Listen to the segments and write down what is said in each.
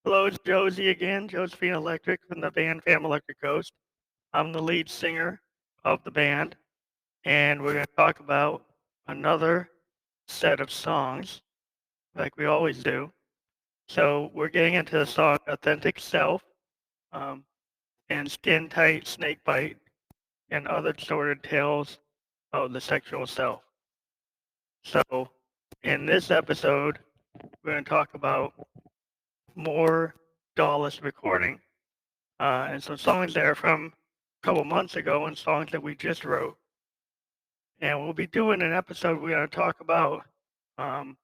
Hello, it's Josie again, Josephine Electric from the band Fam Electric Ghost. I'm the lead singer of the band, and we're going to talk about another set of songs like we always do. So we're getting into the song Authentic Self, um, and Skin Tight Snake Bite, and other sordid tales of the sexual self. So in this episode, we're going to talk about more Dawless recording and some songs that are from a couple months ago and songs that we just wrote. And we'll be doing an episode. We're going to talk about um,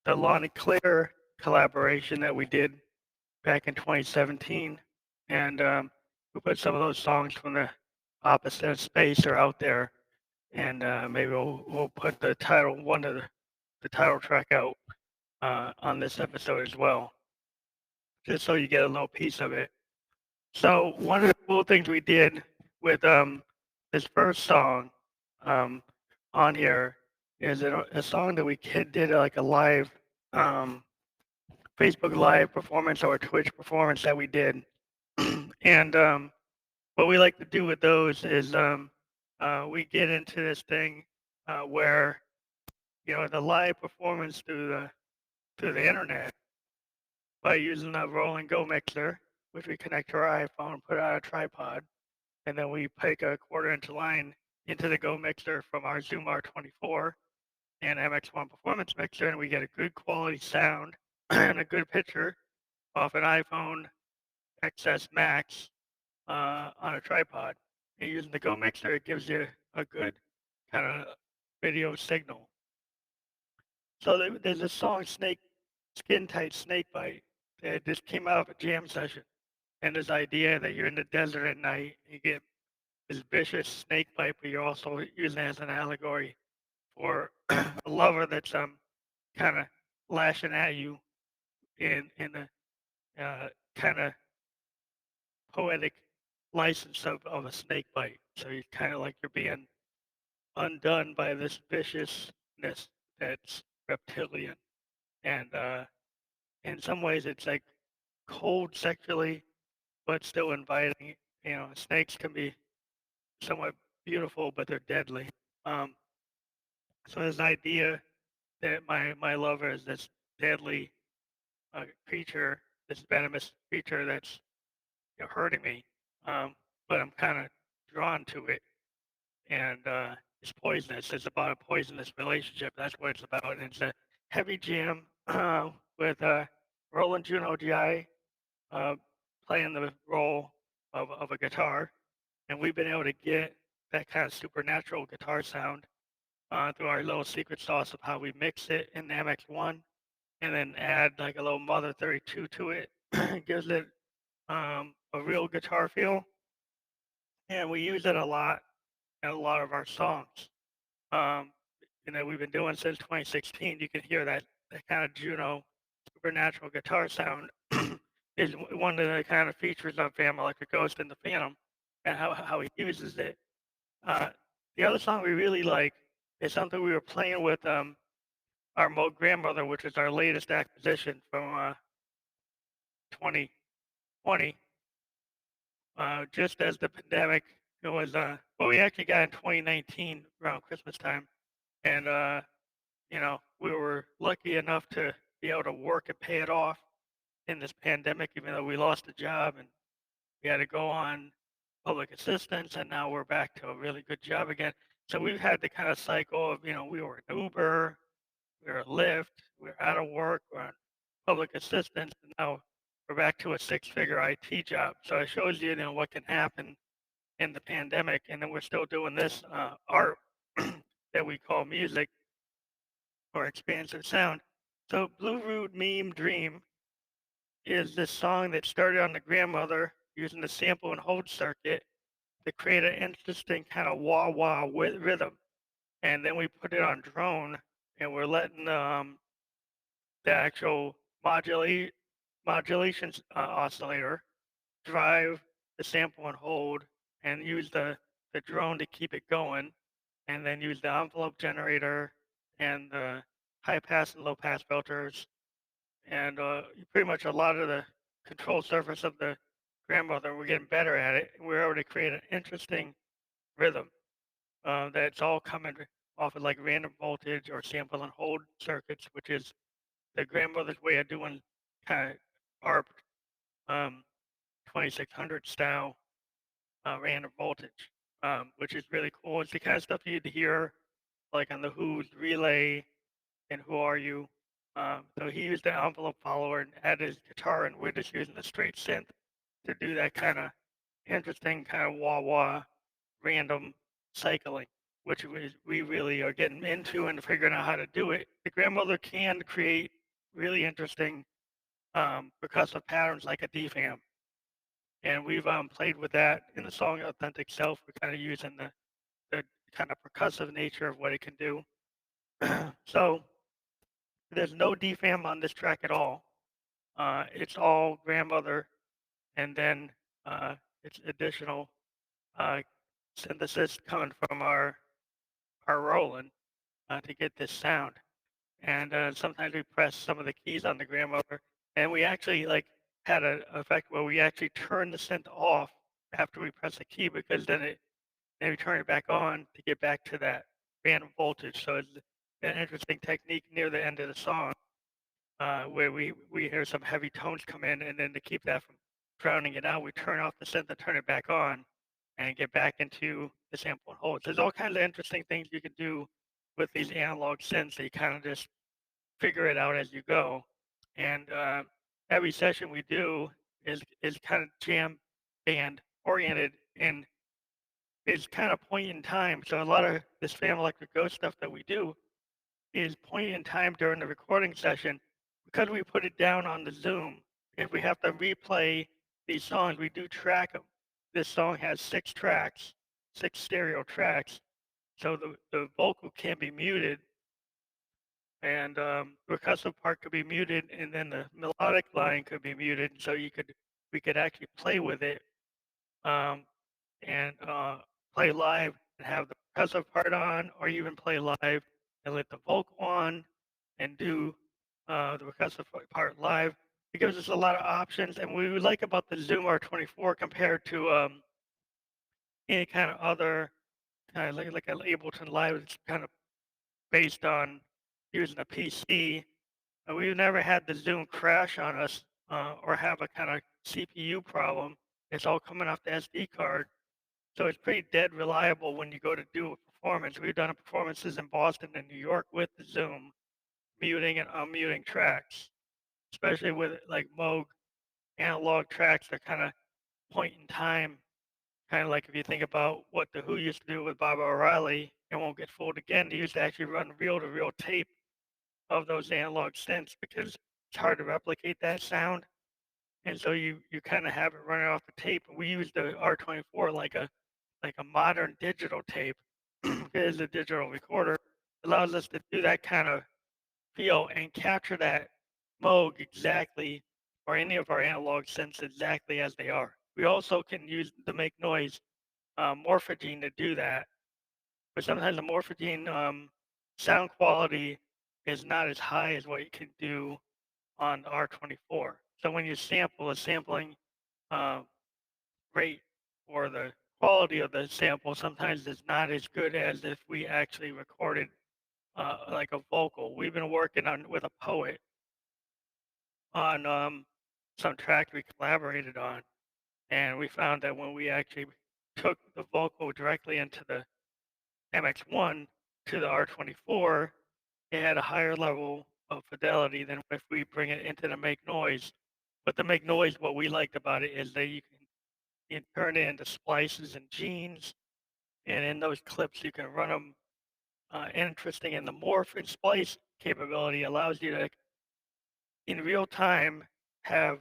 the Lonnie Claire collaboration that we did back in 2017. And we put some of those songs from the opposite space are out there. And maybe we'll put the title, one of the title track out on this episode as well, just so you get a little piece of it. So one of the cool things we did with this first song um, on here is a song that we did like a live um, Facebook live performance or a Twitch performance that we did. And what we like to do with those is we get into this thing where the live performance through the internet by using a roll and go mixer, which we connect to our iPhone, put it on a tripod, and then we take a quarter-inch line into the Go mixer from our Zoom R24 and MX1 performance mixer, and we get a good quality sound and a good picture off an iPhone XS Max on a tripod. And using the Go mixer, it gives you a good kind of video signal. So there's a song, Skin Tight Snake Bite, that just came out of a jam session. And this idea that you're in the desert at night, you get this vicious snake bite, but you're also using it as an allegory for a lover that's kind of lashing at you in a kind of poetic license of a snake bite. So you kind of like you're being undone by this viciousness that's reptilian, and in some ways it's like cold sexually, but still inviting. Snakes can be somewhat beautiful, but they're deadly. Um, so this idea that my lover is this deadly creature, this venomous creature that's hurting me, but I'm kind of drawn to it, and it's poisonous. It's about a poisonous relationship. That's what it's about. And it's a heavy jam with Roland Juno GI uh, playing the role of a guitar, and we've been able to get that kind of supernatural guitar sound through our little secret sauce of how we mix it in the MX1 and then add like a little Mother 32 to it. It gives it a real guitar feel. And we use it a lot in a lot of our songs. Um, we've been doing since 2016. You can hear that kind of Juno supernatural guitar sound is one of the kind of features of Phantom Electric Ghost in the Phantom and how he uses it. Uh, the other song we really like is something we were playing with our Moat Grandmother, which is our latest acquisition from 2020, just as the pandemic it was. Well, we actually got in 2019 around Christmas time, and we were lucky enough to be able to work and pay it off in this pandemic, even though we lost a job and we had to go on public assistance, and now we're back to a really good job again. So we've had the kind of cycle of we were an Uber, we were Lyft, we were out of work, we're on public assistance, and now we're back to a six-figure IT job. So it shows what can happen in the pandemic, and then we're still doing this art that we call music or expansive sound. So Blue Root Meme Dream is this song that started on the grandmother using the sample and hold circuit to create an interesting kind of wah wah with rhythm. And then we put it on drone, and we're letting the actual modulation oscillator drive the sample and hold, and use the drone to keep it going, and then use the envelope generator and the high pass and low pass filters, and pretty much a lot of control surface of the grandmother. We're getting better at it. We're able to create an interesting rhythm that's all coming off of like random voltage or sample and hold circuits, which is the grandmother's way of doing kind of ARP um, 2600 style random voltage, which is really cool. It's the kind of stuff you'd hear like on the Who's Relay and Who Are You. So he used the envelope follower and added his guitar, and we're just using the straight synth to do that kind of interesting kind of wah wah random cycling, which we really are getting into and figuring out how to do it. The grandmother can create really interesting percussive patterns like a DFAM, and we've played with that in the song "Authentic Self." We're kind of using the kind of percussive nature of what it can do. So there's no DFAM on this track at all. It's all grandmother, and then uh, it's additional uh, synthesis coming from our Roland to get this sound. And sometimes we press some of the keys on the grandmother, and we actually like had an effect where we actually turn the synth off after we press the key because then we turn it back on to get back to that random voltage. So it's an interesting technique near the end of the song where we hear some heavy tones come in, and then to keep that from drowning it out, we turn off the synth and turn it back on, and get back into the sample and hold. There's all kinds of interesting things you can do with these analog synths. That you kind of just figure it out as you go, and every session we do is kind of jam band oriented and is kind of point in time. So a lot of this Fan Electric Ghost stuff that we do is point in time during the recording session because we put it down on the Zoom. If we have to replay these songs, we do track them. This song has 6 tracks, 6 stereo tracks, so the vocal can be muted and percussive part could be muted, and then the melodic line could be muted, so we could actually play with it um, and play live and have the percussive part on, or even play live and let the vocal on and do the percussive part live. It gives us a lot of options, and what we like about the Zoom R24 compared to any kind of other kind of like an Ableton Live, it's kind of based on using a PC. We've never had the Zoom crash on us or have a kind of CPU problem. It's all coming off the SD card. So it's pretty dead reliable when you go to do a performance. We've done performances in Boston and New York with the Zoom, muting and unmuting tracks, especially with like Moog analog tracks. They're kind of point in time, kind of like if you think about what the Who used to do with Baba O'Reilly, it won't get fooled again. They used to actually run reel to reel tape of those analog synths because it's hard to replicate that sound. And so you kind of have it running off the tape. We use the R24 like a modern digital tape. It is a digital recorder. Allows us to do that kind of feel and capture that Moog exactly, or any of our analog synths exactly as they are. We also can use the make noise morphagene to do that, but sometimes the morphagene sound quality is not as high as what you can do on the R24. So when you sample, a sampling uh, rate or the quality of the sample sometimes is not as good as if we actually recorded like a vocal. We've been working on with a poet on some tracks we collaborated on, and we found that when we actually took the vocal directly into the MX1 to the R24, it had a higher level of fidelity than if we bring it into the make noise. But the make noise, what we liked about it is that you can turn it into splices and genes, and in those clips you can run them interesting. And the morph and splice capability allows you to, in real time, have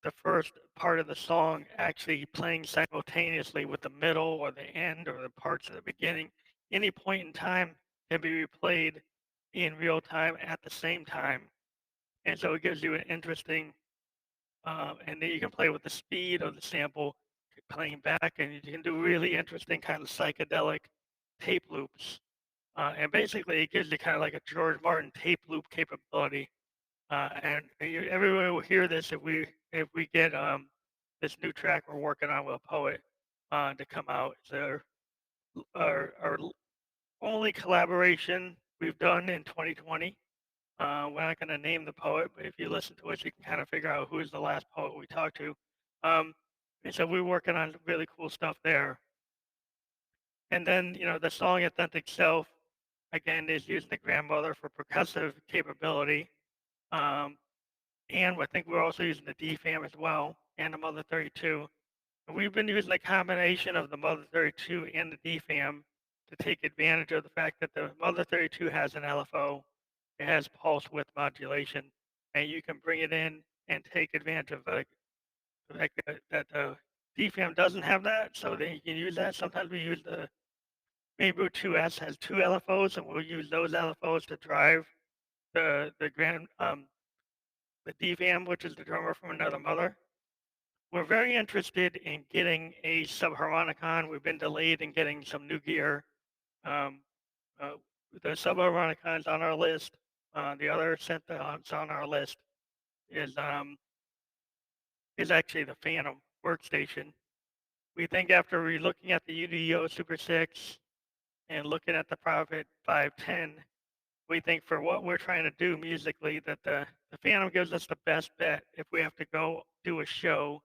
the first part of the song actually playing simultaneously with the middle or the end or the parts of the beginning. Any point in time can be replayed in real time at the same time. And so it gives you an interesting, and then you can play with the speed of the sample playing back, and you can do really interesting kind of psychedelic tape loops. And basically, it gives you kind of like a George Martin tape loop capability And everyone will hear this if we get this new track we're working on with a poet to come out. It's our only collaboration we've done in 2020. We're not going to name the poet, but if you listen to it, you can kind of figure out who's the last poet we talked to. Um, and so we're working on really cool stuff there. And then, the song Authentic Self, again, is using the grandmother for percussive capability. Um, and I think we're also using the DFAM as well, and the Mother 32. And we've been using a combination of the Mother 32 and the DFAM to take advantage of the fact that the Mother 32 has an LFO, it has pulse width modulation, and you can bring it in and take advantage of the fact that the DFAM doesn't have that, so then you can use that. Sometimes we use the Maybo 2S has two LFOs, and we'll use those LFOs to drive the DFAM, which is the drummer from Another Mother. We're very interested in getting a subharmonicon. We've been delayed in getting some new gear. Um, uh, the subharmonicon's on our list. The other synth that's on our list is um, is actually the Phantom workstation. We think after looking at the UDO Super 6 and looking at the Prophet 510, we think for what we're trying to do musically that the Phantom gives us the best bet if we have to go do a show.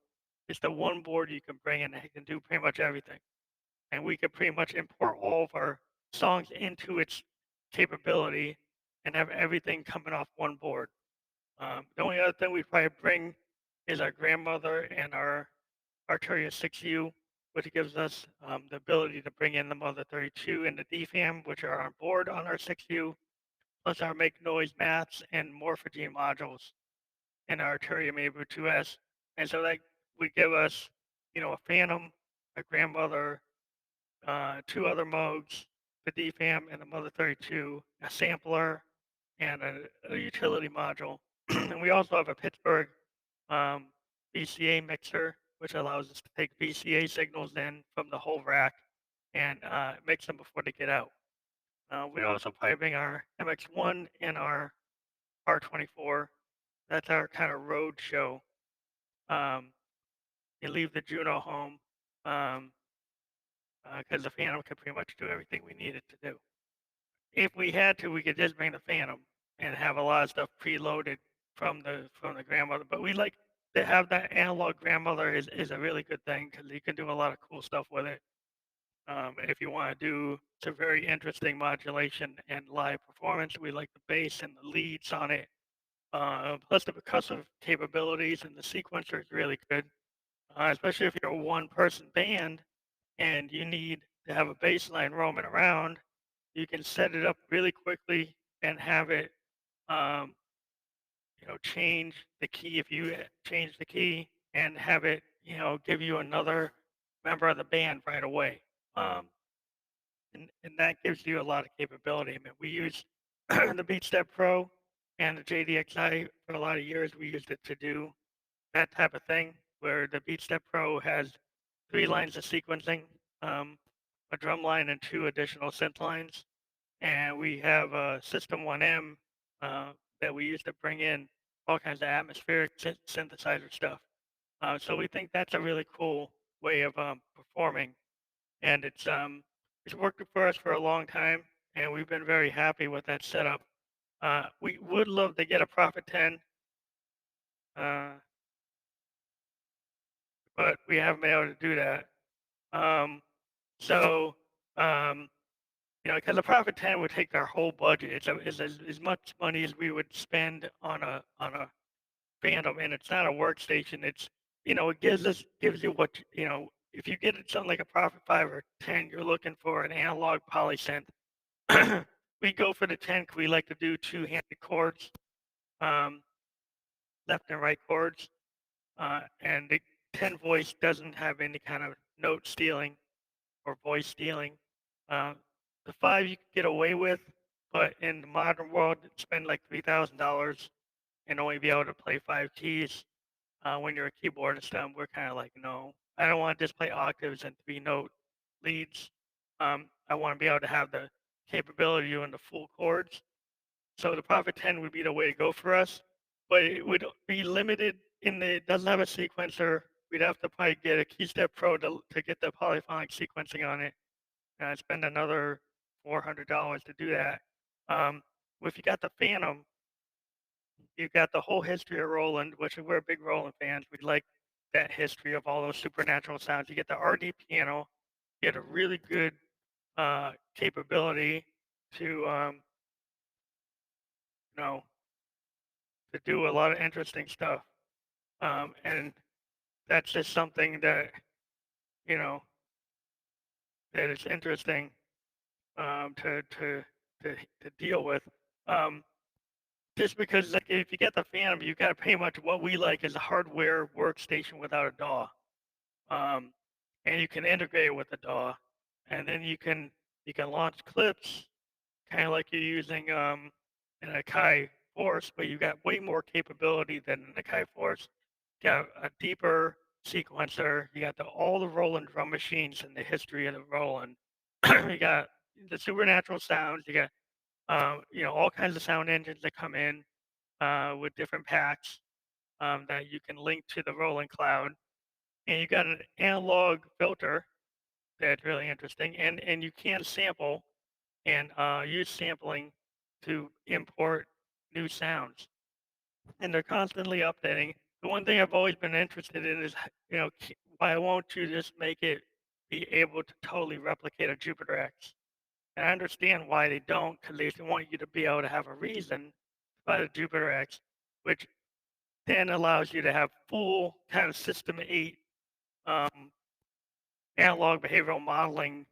It's the one board you can bring in that can do pretty much everything. And we could pretty much import all of our songs into its capability and have everything coming off one board. The only other thing we'd probably bring is our grandmother and our Arturia 6U, which gives us the ability to bring in the Mother 32 and the DFAM, which are on board on our 6U, plus our make noise maths and morphology modules in our Arturia Mabu 2S. And so that would give us, a Phantom, a grandmother, two other modes, the DFAM and the Mother 32, a sampler, and a utility module. And we also have a Pittsburgh um, VCA mixer, which allows us to take VCA signals in from the whole rack and mix them before they get out. We also probably bring our MX1 and our R24. That's our kind of road show. Um, you leave the Juno home because the Phantom could pretty much do everything we need it to do. If we had to, we could just bring the Phantom and have a lot of stuff preloaded from the grandmother. But we like to have that analog grandmother is a really good thing because you can do a lot of cool stuff with it. If you want to do some very interesting modulation and live performance, we like the bass and the leads on it. Plus the percussive capabilities and the sequencer is really good, especially if you're a one-person band and you need to have a bass line roaming around. You can set it up really quickly and have it, um, change the key if you change the key and have it, give you another member of the band right away. Um, and that gives you a lot of capability. I mean, we use the BeatStep Pro and the JDXI for a lot of years. We used it to do that type of thing, where the BeatStep Pro has three lines of sequencing, um, a drum line, and two additional synth lines. And we have a System 1M uh, that we use to bring in all kinds of atmospheric synthesizer stuff. So we think that's a really cool way of performing, and it's worked for us for a long time, and we've been very happy with that setup. We would love to get a Prophet 10, uh, but we haven't been able to do that. Um, so, um, because the Prophet 10 would take our whole budget. It's as much money as we would spend on a Phantom, and it's not a workstation. It gives you what if you get something like a Prophet 5 or 10, you're looking for an analog polysynth. We go for the 10 because we like to do two-handed chords, um, left and right chords, and the 10 voice doesn't have any kind of note stealing or voice stealing. Uh, the 5 you could get away with, but in the modern world, spend like $3,000 and only be able to play 5 keys. When you're a keyboardist, we're kind of like, no, I don't want to just play octaves and 3-note leads. I want to be able to have the capability of doing the full chords. So the Prophet 10 would be the way to go for us. but it would be limited in the it doesn't have a sequencer. We'd have to probably get a Keystep Pro to get the polyphonic sequencing on it, and I'd spend another $400 to do that. Um, if you got the Phantom, you've got the whole history of Roland, which we're big Roland fans. We like that history of all those supernatural sounds. You get the RD piano, you get a really good capability to you know to do a lot of interesting stuff. And that's just something that you know that is interesting to deal with. Um, just because like if you get the Phantom, you got to pay much. What we like is a hardware workstation without a DAW, and you can integrate it with the DAW, and then you can launch clips kind of like you're using an Akai Force, but you got way more capability than an Akai Force. You got a deeper sequencer. You got all the Roland drum machines and the history of the Roland. You got the supernatural sounds. You got all kinds of sound engines that come in with different packs that you can link to the Roland Cloud, and you got an analog filter that's really interesting, and you can sample and use sampling to import new sounds. And they're constantly updating. The one thing I've always been interested in is, why won't you just make it be able to totally replicate a Jupiter X? And I understand why they don't, because they want you to be able to have a reason to buy the Jupiter X, which then allows you to have full kind of System 8 um, analog behavioral modeling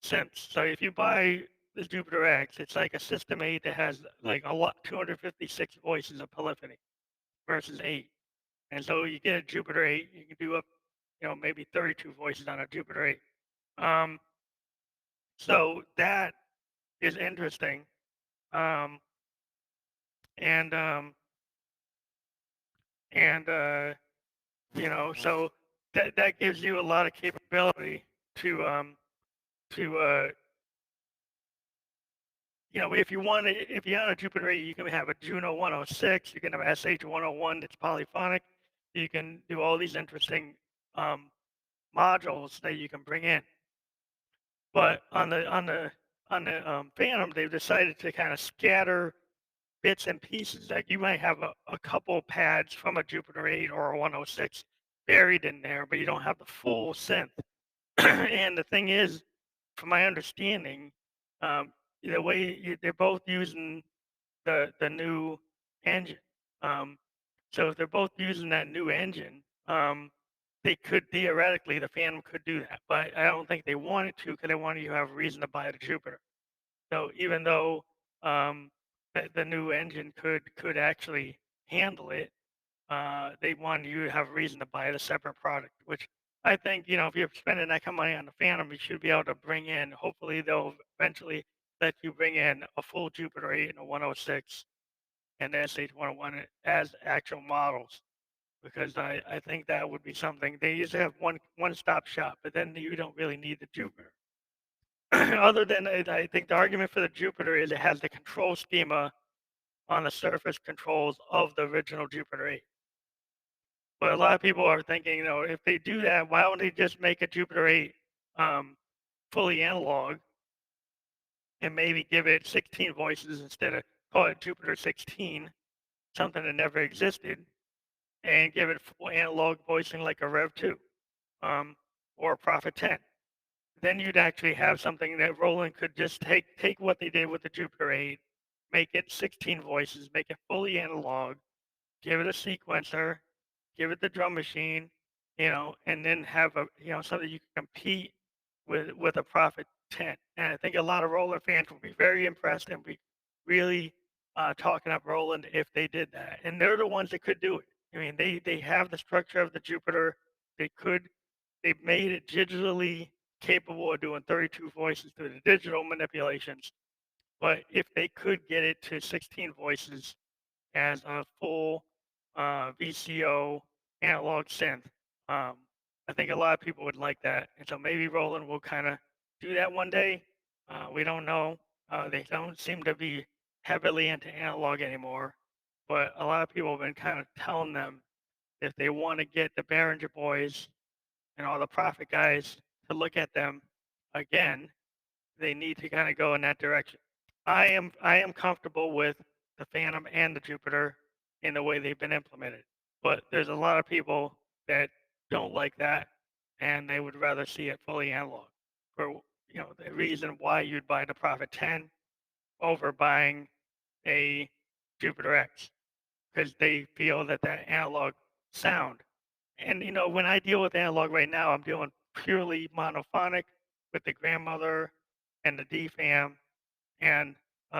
sense. So if you buy the Jupiter X, it's like a System 8 that has like a lot 256 voices of polyphony versus 8. And so you get a Jupiter 8, you can do up, maybe 32 voices on a Jupiter 8. Um, so that is interesting. Um, and and so that gives you a lot of capability to if if you want a Jupiter 8, you can have a Juno 106, you can have a SH 101 that's polyphonic. You can do all these interesting um, modules that you can bring in. But on the Phantom, they've decided to kind of scatter bits and pieces. Like you might have a couple pads from a Jupiter 8 or a 106 buried in there, but you don't have the full synth. And the thing is, from my understanding, the way they're both using the new engine. Um, so if they're both using that new engine, they could theoretically the Phantom could do that, but I don't think they wanted to because they wanted you to have a reason to buy the Jupiter. So even though the new engine could actually handle it, they wanted you to have a reason to buy a separate product, which I think, if you're spending that kind of money on the Phantom, you should be able to bring in, hopefully they'll eventually let you bring in a full Jupiter 8 and a 106 and the SH101 as actual models. Because I think that would be something. They used to have one stop shop, but then you don't really need the Jupiter. Other than I think the argument for the Jupiter is it has the control schema on the surface controls of the original Jupiter 8. But a lot of people are thinking, if they do that, why don't they just make a Jupiter 8 um, fully analog and maybe give it 16 voices instead of call it Jupiter 16, something that never existed, and give it full analog voicing like a Rev 2 or a Prophet 10. Then you'd actually have something that Roland could just take what they did with the Jupiter 8, make it 16 voices, make it fully analog, give it a sequencer, give it the drum machine, and then have something you can compete with a Prophet 10. And I think a lot of Roland fans will be very impressed and be really talking up Roland if they did that. And they're the ones that could do it. I mean, they have the structure of the Jupiter. They've made it digitally capable of doing 32 voices through the digital manipulations. But if they could get it to 16 voices as a full VCO analog synth, um, I think a lot of people would like that. And so maybe Roland will kind of do that one day. We don't know. They don't seem to be heavily into analog anymore. but a lot of people have been kind of telling them if they want to get the Behringer boys and all the profit guys to look at them again, they need to kind of go in that direction. I am comfortable with the Phantom and the Jupiter in the way they've been implemented, but there's a lot of people that don't like that, and they would rather see it fully analog. For the reason why you'd buy the Prophet 10 over buying a Jupiter X, because they feel that that analog sound. And when I deal with analog right now, I'm doing purely monophonic with the grandmother and the DFAM and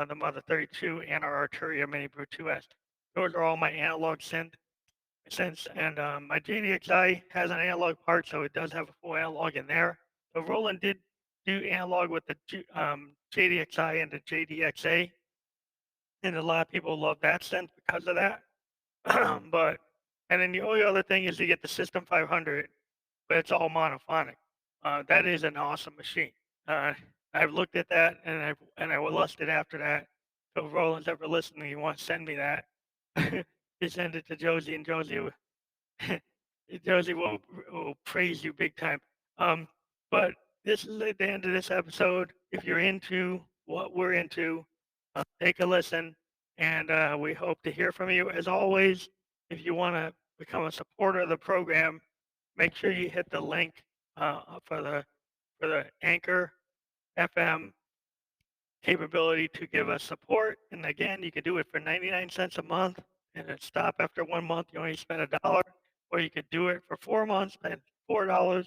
the Mother 32 and our Arturia Mini Brew 2S. Those are all my analog synths, and my JDXI has an analog part, so it does have a full analog in there. So Roland did do analog with the JDXI and the JDXA, and a lot of people love that synth because of that. but and then the only other thing is you get the System 500, but it's all monophonic. That is an awesome machine. Uh, I've looked at that and I was lusted after that. So if Roland's ever listening, you want to send me that, you send it to Josie, and Josie will praise you big time. Um, but this is at the end of this episode. If you're into what we're into, take a listen, and we hope to hear from you. As always, if you want to become a supporter of the program, make sure you hit the link for the Anchor FM capability to give us support. And again, you can do it for 99 cents a month and then stop after 1 month. You only spend $1. Or you could do it for 4 months, spend $4.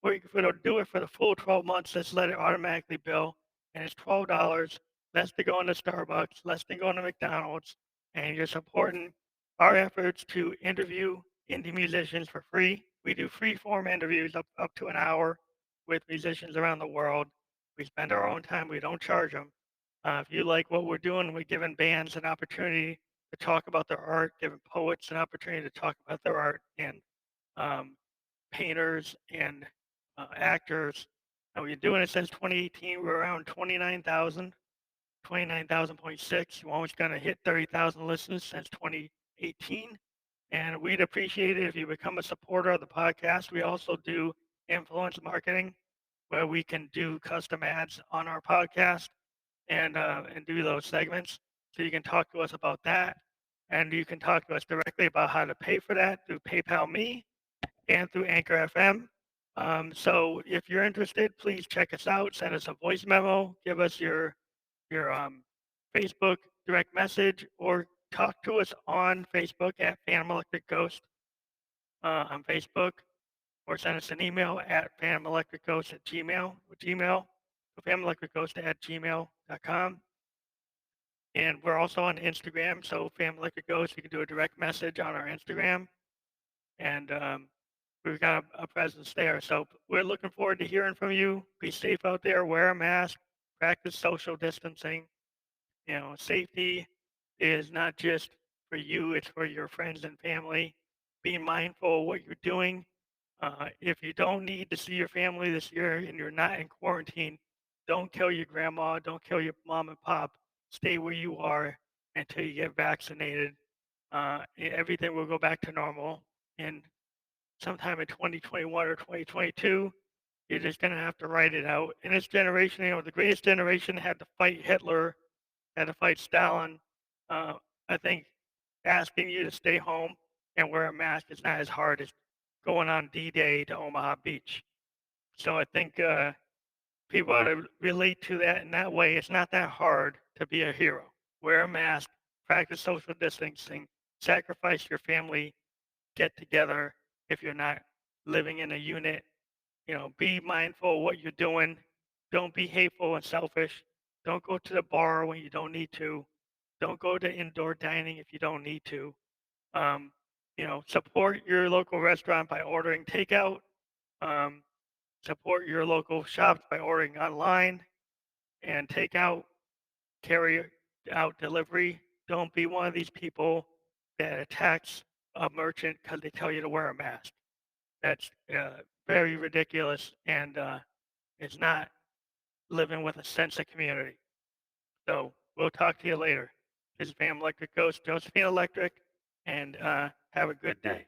Or you could do it for the full 12 months. Just let it automatically bill. And it's $12, less than going to Starbucks, less than going to McDonald's. And you're supporting our efforts to interview indie musicians for free. We do free form interviews up to an hour with musicians around the world. We spend our own time. We don't charge them. If you like what we're doing, we're giving bands an opportunity to talk about their art, giving poets an opportunity to talk about their art, and um, painters and actors. And we've been doing it since 2018. We're around 29,000, 29,000.6. We're almost going to hit 30,000 listens since 2018. And we'd appreciate it if you become a supporter of the podcast. We also do influence marketing, where we can do custom ads on our podcast and do those segments. So you can talk to us about that, and you can talk to us directly about how to pay for that through PayPal Me and through Anchor FM. So if you're interested, please check us out. Send us a voice memo. Give us your Facebook direct message, or talk to us on Facebook at Phantom Electric Ghost on Facebook, or send us an email at phantomelectricghost at gmail, phantomelectricghost at gmail.com. And we're also on Instagram, so Phantom Electric Ghost, you can do a direct message on our Instagram, and we've got a presence there. So we're looking forward to hearing from you. Be safe out there, wear a mask, practice social distancing. Safety is not just for you, it's for your friends and family. Be mindful of what you're doing. If you don't need to see your family this year and you're not in quarantine, don't kill your grandma, don't kill your mom and pop. Stay where you are until you get vaccinated. Everything will go back to normal. And sometime in 2021 or 2022, you're just going to have to write it out. In this generation, the greatest generation had to fight Hitler, had to fight Stalin. Uh, I think asking you to stay home and wear a mask is not as hard as going on D-Day to Omaha Beach. So I think people ought to relate to that in that way. It's not that hard to be a hero. Wear a mask, practice social distancing, sacrifice your family get together if you're not living in a unit. Be mindful of what you're doing. Don't be hateful and selfish. Don't go to the bar when you don't need to. Don't go to indoor dining if you don't need to. Um, support your local restaurant by ordering takeout. Um, support your local shops by ordering online and takeout, carry out delivery. Don't be one of these people that attacks a merchant because they tell you to wear a mask. That's very ridiculous, and it's not living with a sense of community. So we'll talk to you later. This is Van Electric Coast, Josephine Electric, and have a good day.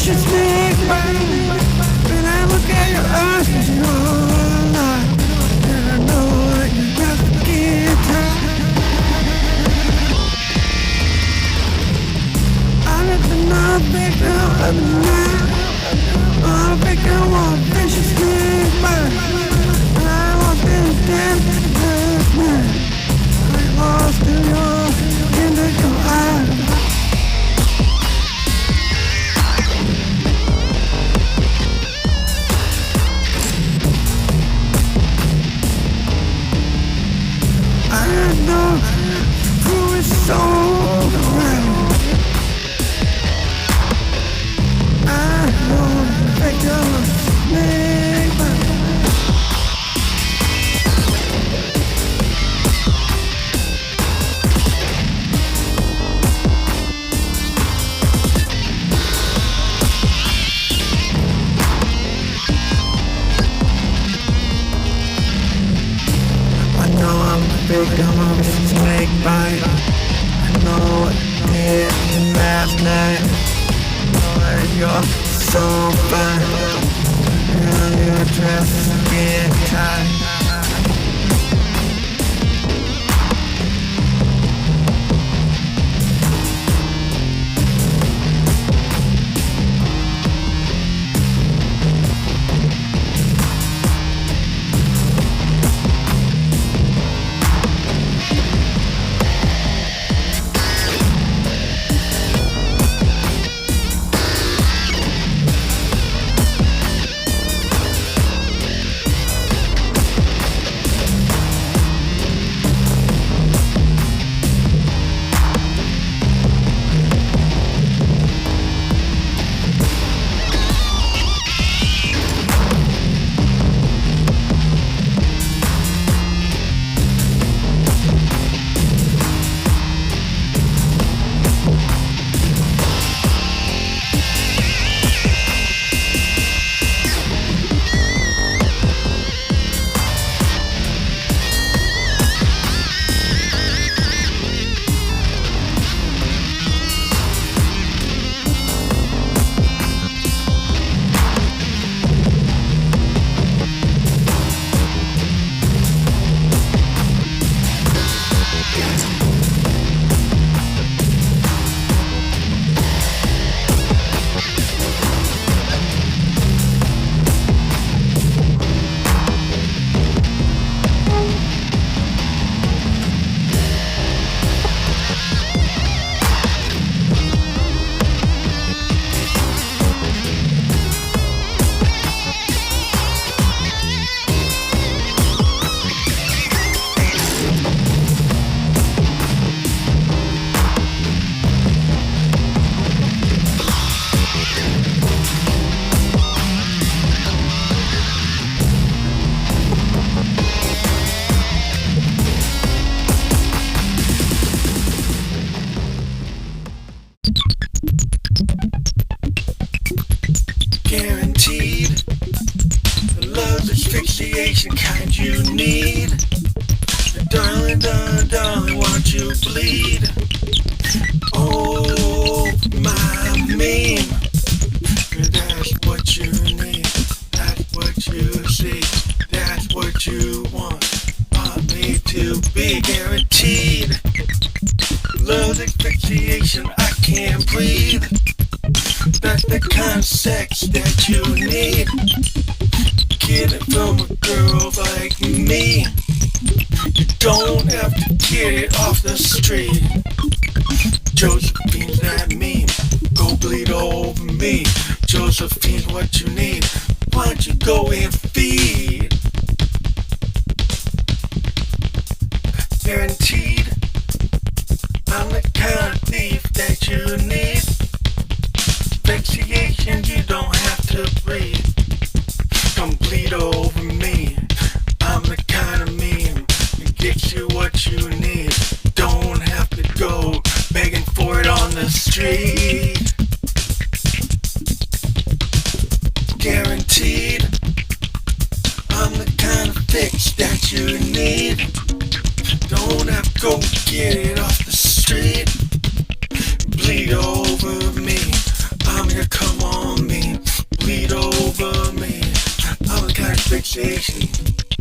vicious snake bite. When I look at your eyes, you're alive. And I know that you got to get tired. I'm a victim of the night. I'm a victim of a vicious snake bite. And I lost in the dance last night. I lost in your indigo eyes. I know who is so right. I know the victim of snake bite. I know I'm the victim of a snake bite. I know what I did last night. I know that you're so fine. Girl, your dress is getting tight. Guaranteed, the love's asphyxiation kind you need. Darling, darling, darling, won't you bleed? Oh, my meme. That's what you need. That's what you see. That's what you want me to be. Guaranteed, love's asphyxiation, I can't breathe. That's the kind of sex that you need. Get it from a girl like me. You don't have to get it off the street. Josephine's that meme. Go bleed over me. Josephine's what you need. Why don't you go and feed? Guaranteed, I'm the kind of thief that you need. Asphyxiation, you don't have to breathe. Don't bleed over me. I'm the kind of meme that gets you what you need. Don't have to go begging for it on the street. Guaranteed, I'm the kind of fix that you need. Don't have to go get it off the street. Bleed over me. I'm gonna come on asphyxiation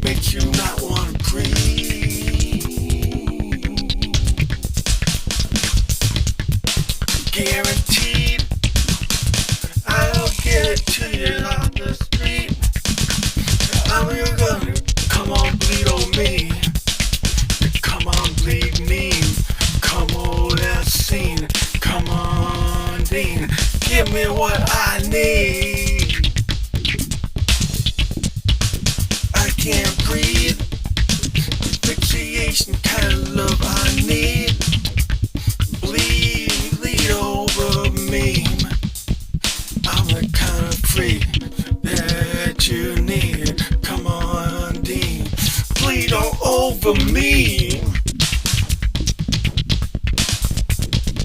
makes you not want to breathe. Guaranteed, I'll get it to you off the street. I'm gonna come on, bleed on me. Come on, bleed me. Come on, that scene. Come on, Dean. Give me what I need. I can't breathe. Asphyxiation kind of love I need. Bleed over me. I'm the kind of freak that you need. Come on, Dean. Bleed all over me.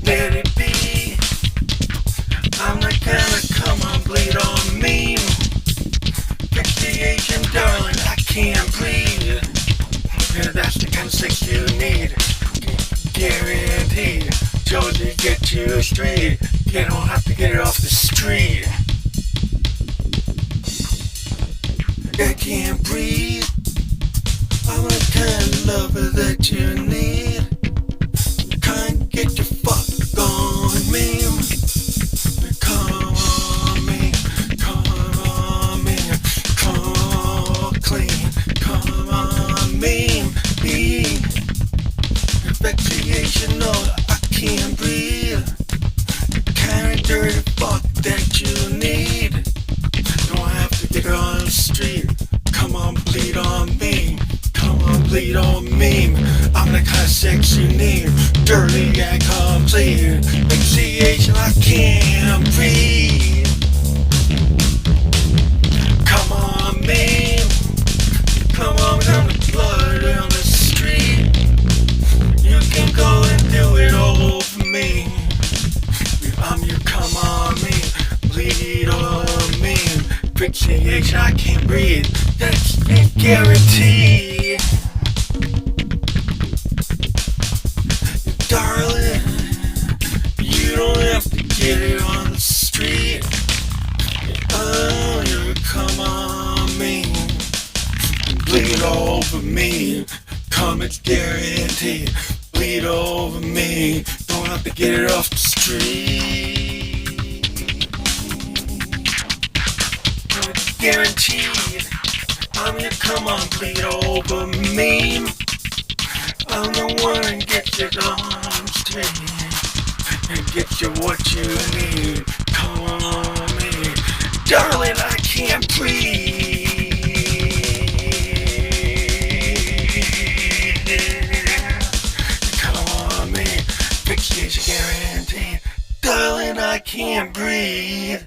Let it be. I'm not gonna come on, bleed on me. Asphyxiation, darling, I can't breathe. Yeah, that's the kind of sex you need. Guaranteed. Josie, get you straight. You don't have to get it off the street. I can't breathe. I'm the kind of lover that you need. Can't get your fuck on me. Come on me, come on me, come on clean, come on me. Asphyxiation, no, I can't breathe. Kind of dirty fuck that you need. Don't have to get it on the street. Come on, bleed on me. Come on, bleed on me. I'm the kind of sex you need. Dirty and complete. Asphyxiation, I can't breathe. Come on, me. Come on, I'm the blood on the street. You can go and do it all for me. I'm your come on me. Bleed on me. Asphyxiation, I can't breathe. That's a guarantee. Darling, you don't have to get it on the street. Oh, you come on me. Bleed over me. Come, it's guaranteed. Bleed over me. Don't have to get it off the street. It's guaranteed. I'm your come on, bleed over me. I'm the one that gets it on straight and get you what you need. Come on me, darling, I can't breathe. Come on me, asphyxiation guaranteed. Darling, I can't breathe.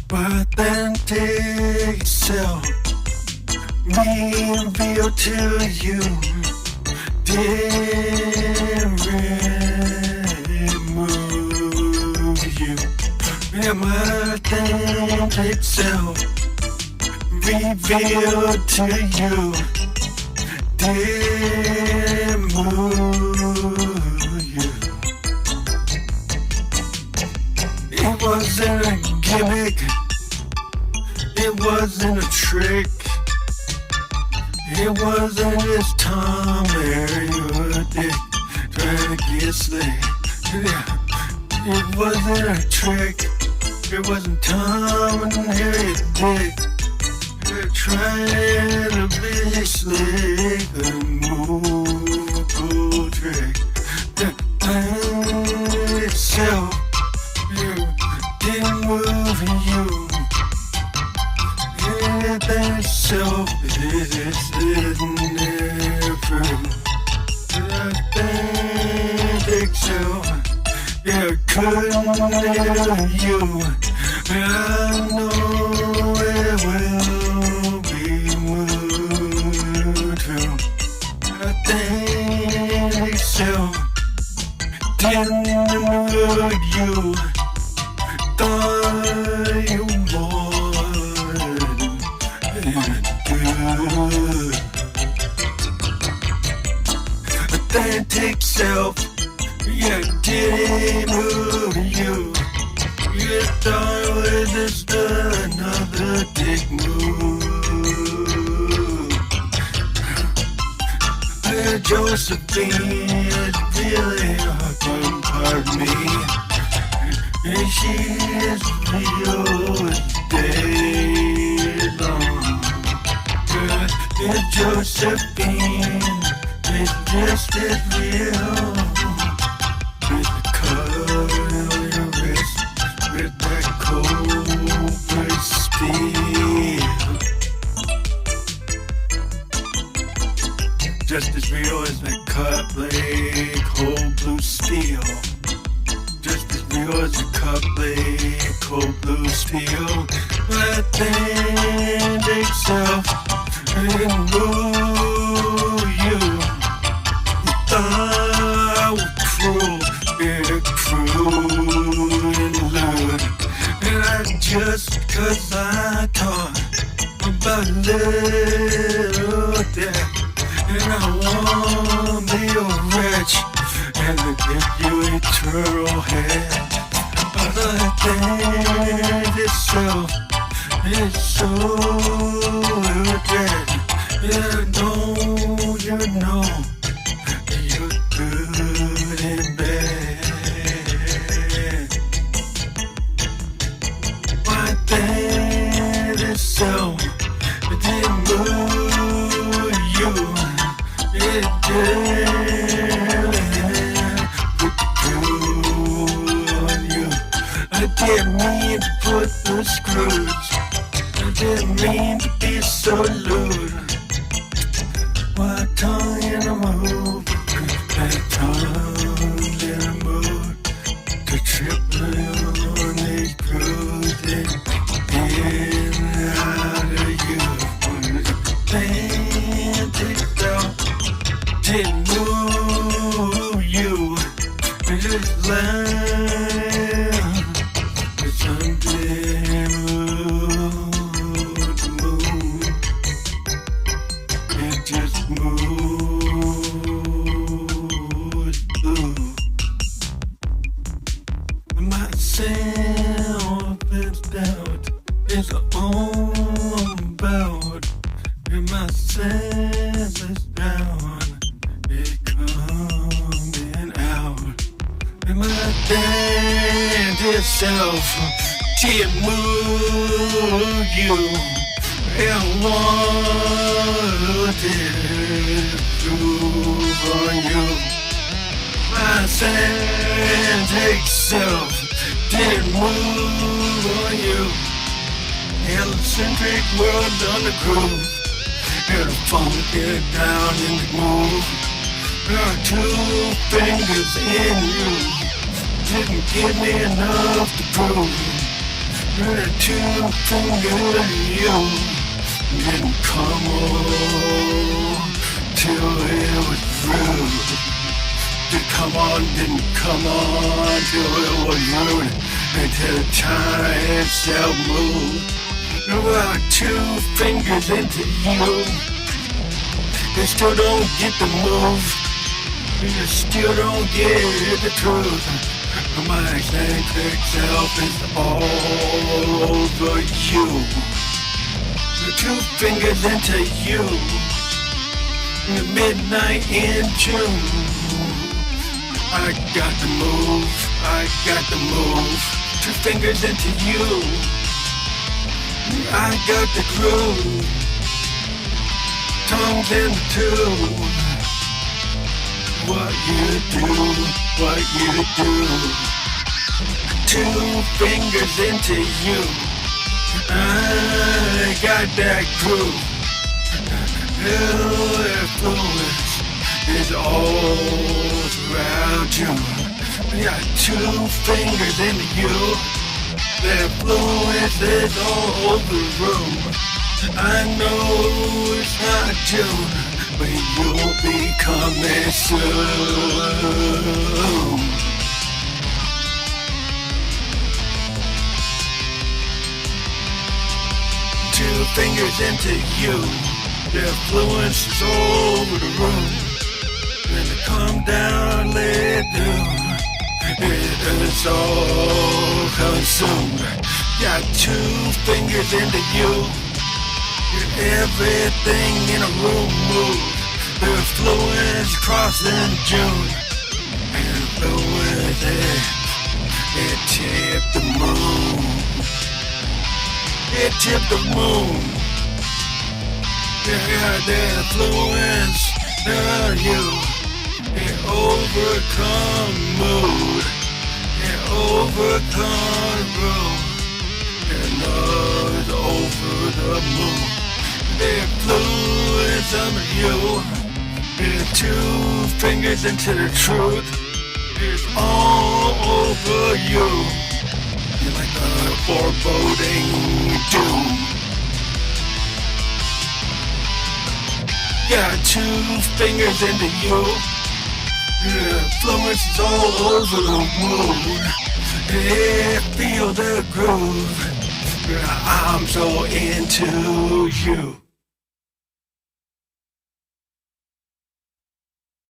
But then take yourself, reveal to you, didn't remove you. But then take yourself, reveal to you, didn't move you. It wasn't a gimmick. It wasn't a trick. It wasn't just Tom Mary or Dick trying to get slick. Yeah. It wasn't a trick. It wasn't Tom and Harry or Dick. They're trying to be slick and move cool trick. The thing itself didn't move you. Anything itself is never. Nothing itself, yeah, couldn't leave you. I know it will be moved to. Nothing itself didn't move you. Thought you would do. Authentic self Yeah, did it move you? You thought it was just another dick move. Josephine is really hard, pardon me. And she is real as day long. Good Josephine is just as real. With the cut on your wrist, with that cold steel. Just as real as that cut blade, cold blue steel. Just as real as a cut blade, cold blue steel. That thing itself and move you. You thought I was cruel, yeah, cruel and lewd. And I just 'cause I taught about little death. And I want to be a wretch and to give you eternal head. But the thing itself is so dead. Yeah, don't you know you're good and bad? My thing itself didn't move you. It did put the glue on you. I didn't mean to put the screws. I didn't mean to be so lewd. My tongue in a move, that tongue in a mood to trip on these grooves in and out of you. Fantastic out, didn't move you. It just left. It's undid mood. It just moves through. Myself is doubt. It's all about. And myself is down. It coming out. And my dead self did move you. And wanted to prove on you. My authentic self did move on you. Heliocentric world on the groove. And the funk get down in the groove. There are 2 fingers in you. Didn't give me enough to prove. There are 2 fingers in you. Didn't come on till it was through. Didn't come on till it was rude. Until the time itself moved. There were 2 fingers into you. You still don't get the move. You still don't get the truth. My eccentric self is all over you. The 2 fingers into you. In the midnight in June. I got the move. I got the move. 2 fingers into you. I got the groove. Tongues in the tube. What you do, what you do. 2 fingers into you. I got that groove. Your influence is all around you. We got 2 fingers into you. The influence is all over the room. I know it's not June, but you'll be coming soon. 2 fingers into you. The influence is all over the room. Then come down, let it do. all consumed. Got 2 fingers into you. You're everything in a room moved. The influence crossing June. Influence it tipped the moon. It tipped the moon. Yeah, the influence of you. It overcome mood. It overcome road. And it's over the moon. The influence of you. With 2 fingers into the truth. It's all over you. You're like a foreboding doom. Got 2 fingers into you. The influence is all over the moon. Yeah, feel the groove. I'm so into you.